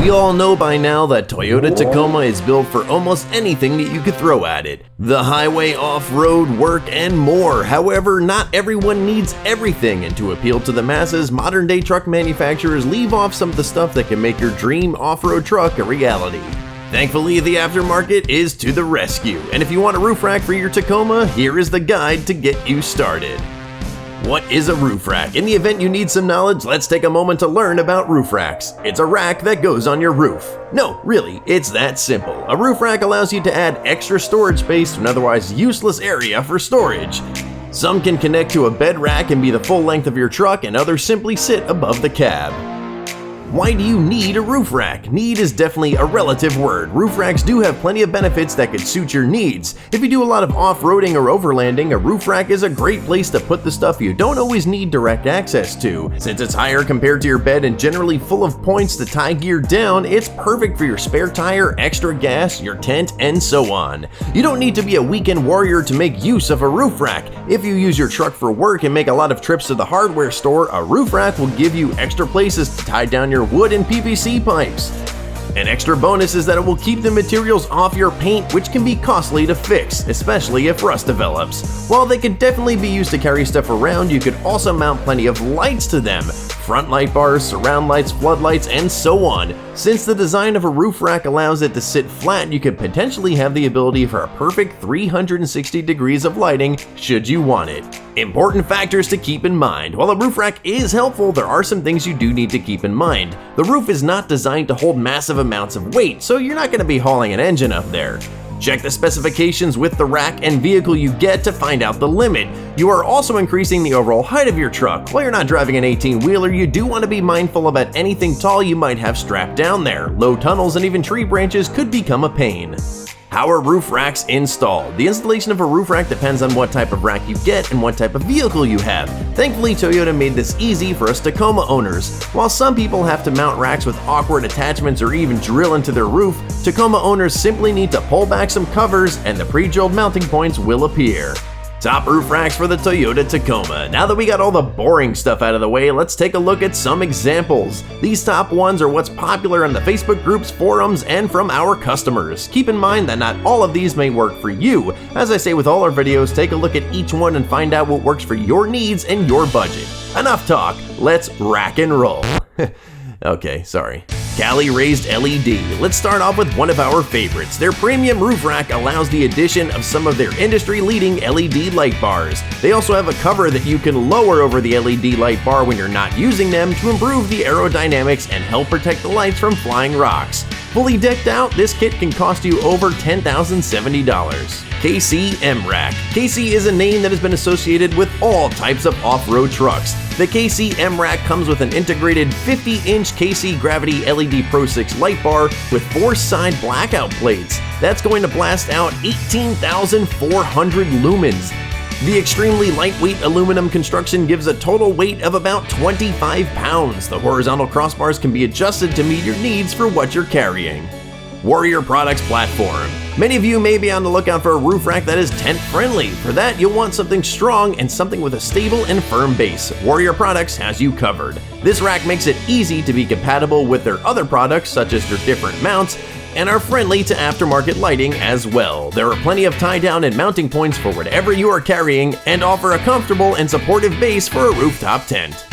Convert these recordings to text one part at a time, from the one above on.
We all know by now that Toyota Tacoma is built for almost anything that you could throw at it. The highway, off-road, work, and more. However, not everyone needs everything, and to appeal to the masses, modern-day truck manufacturers leave off some of the stuff that can make your dream off-road truck a reality. Thankfully, the aftermarket is to the rescue, and if you want a roof rack for your Tacoma, here is the guide to get you started. What is a roof rack? In the event you need some knowledge, let's take a moment to learn about roof racks. It's a rack that goes on your roof. No, really, it's that simple. A roof rack allows you to add extra storage space to an otherwise useless area for storage. Some can connect to a bed rack and be the full length of your truck, and others simply sit above the cab. Why do you need a roof rack? Need is definitely a relative word. Roof racks do have plenty of benefits that could suit your needs. If you do a lot of off-roading or overlanding, a roof rack is a great place to put the stuff you don't always need direct access to. Since it's higher compared to your bed and generally full of points to tie gear down, it's perfect for your spare tire, extra gas, your tent, and so on. You don't need to be a weekend warrior to make use of a roof rack. If you use your truck for work and make a lot of trips to the hardware store, a roof rack will give you extra places to tie down your wood and PVC pipes. An extra bonus is that it will keep the materials off your paint, which can be costly to fix, especially if rust develops. While they can definitely be used to carry stuff around, you could also mount plenty of lights to them. Front light bars, surround lights, floodlights, and so on. Since the design of a roof rack allows it to sit flat, you could potentially have the ability for a perfect 360 degrees of lighting should you want it. Important factors to keep in mind. While a roof rack is helpful, there are some things you do need to keep in mind. The roof is not designed to hold massive amounts of weight, so you're not going to be hauling an engine up there. Check the specifications with the rack and vehicle you get to find out the limit. You are also increasing the overall height of your truck. While you're not driving an 18-wheeler, you do want to be mindful about anything tall you might have strapped down there. Low tunnels and even tree branches could become a pain. How are roof racks installed? The installation of a roof rack depends on what type of rack you get and what type of vehicle you have. Thankfully, Toyota made this easy for us Tacoma owners. While some people have to mount racks with awkward attachments or even drill into their roof, Tacoma owners simply need to pull back some covers and the pre-drilled mounting points will appear. Top roof racks for the Toyota Tacoma. Now that we got all the boring stuff out of the way, let's take a look at some examples. These top ones are what's popular on the Facebook groups, forums, and from our customers. Keep in mind that not all of these may work for you. As I say with all our videos, take a look at each one and find out what works for your needs and your budget. Enough talk, let's rack and roll. Okay, sorry. Cali raised LED. Let's start off with one of our favorites. Their premium roof rack allows the addition of some of their industry-leading LED light bars. They also have a cover that you can lower over the LED light bar when you're not using them to improve the aerodynamics and help protect the lights from flying rocks. Fully decked out, this kit can cost you over $10,070. KC M-Rack. KC is a name that has been associated with all types of off-road trucks. The KC M-Rack comes with an integrated 50-inch KC Gravity LED Pro 6 light bar with 4 side blackout plates. That's going to blast out 18,400 lumens. The extremely lightweight aluminum construction gives a total weight of about 25 pounds. The horizontal crossbars can be adjusted to meet your needs for what you're carrying. Warrior Products Platform. Many of you may be on the lookout for a roof rack that is tent-friendly. For that, you'll want something strong and something with a stable and firm base. Warrior Products has you covered. This rack makes it easy to be compatible with their other products, such as their different mounts, and are friendly to aftermarket lighting as well. There are plenty of tie-down and mounting points for whatever you are carrying and offer a comfortable and supportive base for a rooftop tent.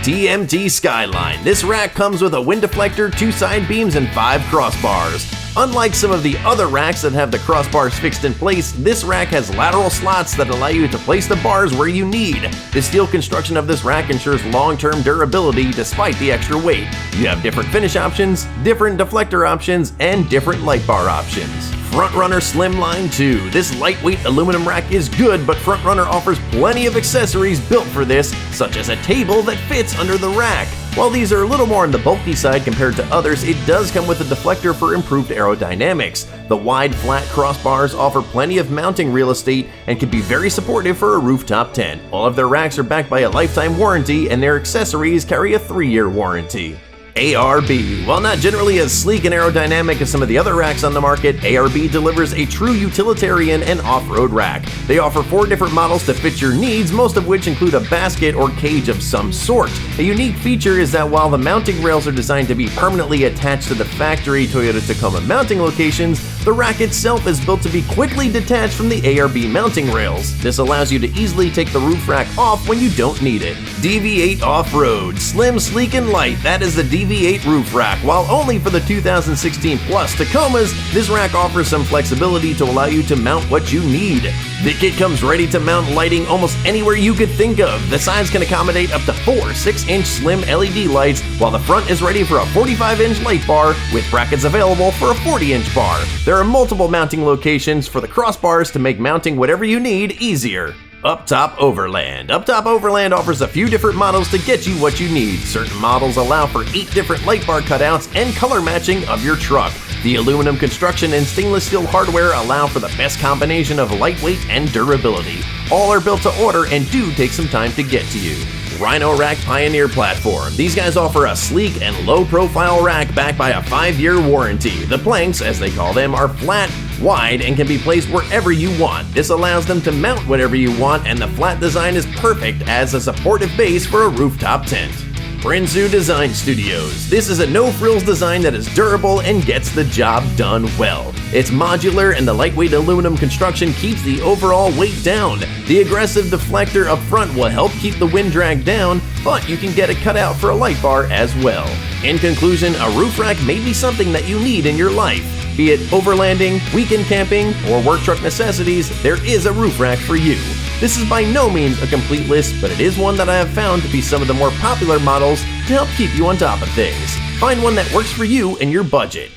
TMT Skyline. This rack comes with a wind deflector, 2 side beams, and 5 crossbars. Unlike some of the other racks that have the crossbars fixed in place, this rack has lateral slots that allow you to place the bars where you need. The steel construction of this rack ensures long-term durability despite the extra weight. You have different finish options, different deflector options, and different light bar options. Frontrunner Slimline 2. This lightweight aluminum rack is good, but Frontrunner offers plenty of accessories built for this, such as a table that fits under the rack. While these are a little more on the bulky side compared to others, it does come with a deflector for improved aerodynamics. The wide, flat crossbars offer plenty of mounting real estate and can be very supportive for a rooftop tent. All of their racks are backed by a lifetime warranty, and their accessories carry a 3-year warranty. ARB. While not generally as sleek and aerodynamic as some of the other racks on the market, ARB delivers a true utilitarian and off-road rack. They offer 4 different models to fit your needs, most of which include a basket or cage of some sort. A unique feature is that while the mounting rails are designed to be permanently attached to the factory Toyota Tacoma mounting locations, the rack itself is built to be quickly detached from the ARB mounting rails. This allows you to easily take the roof rack off when you don't need it. DV8 Off-Road. Slim, sleek, and light, that is the DV8 roof rack. While only for the 2016 Plus Tacomas, this rack offers some flexibility to allow you to mount what you need. The kit comes ready to mount lighting almost anywhere you could think of. The sides can accommodate up to 4 6-inch slim LED lights, while the front is ready for a 45-inch light bar with brackets available for a 40-inch bar. There are multiple mounting locations for the crossbars to make mounting whatever you need easier. Up Top Overland. Up Top Overland offers a few different models to get you what you need. Certain models allow for 8 different light bar cutouts and color matching of your truck. The aluminum construction and stainless steel hardware allow for the best combination of lightweight and durability. All are built to order and do take some time to get to you. Rhino Rack Pioneer Platform. These guys offer a sleek and low-profile rack backed by a 5-year warranty. The planks, as they call them, are flat, wide, and can be placed wherever you want. This allows them to mount whatever you want, and the flat design is perfect as a supportive base for a rooftop tent. Prinsu Design Studios. This is a no-frills design that is durable and gets the job done well. It's modular and the lightweight aluminum construction keeps the overall weight down. The aggressive deflector up front will help keep the wind drag down, but you can get it cut out for a light bar as well. In conclusion, a roof rack may be something that you need in your life. Be it overlanding, weekend camping, or work truck necessities, there is a roof rack for you. This is by no means a complete list, but it is one that I have found to be some of the more popular models to help keep you on top of things. Find one that works for you and your budget.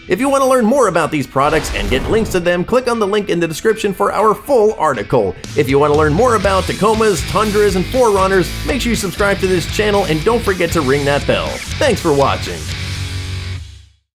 If you want to learn more about these products and get links to them, click on the link in the description for our full article. If you want to learn more about Tacomas, Tundras, and 4Runners, make sure you subscribe to this channel and don't forget to ring that bell. Thanks for watching.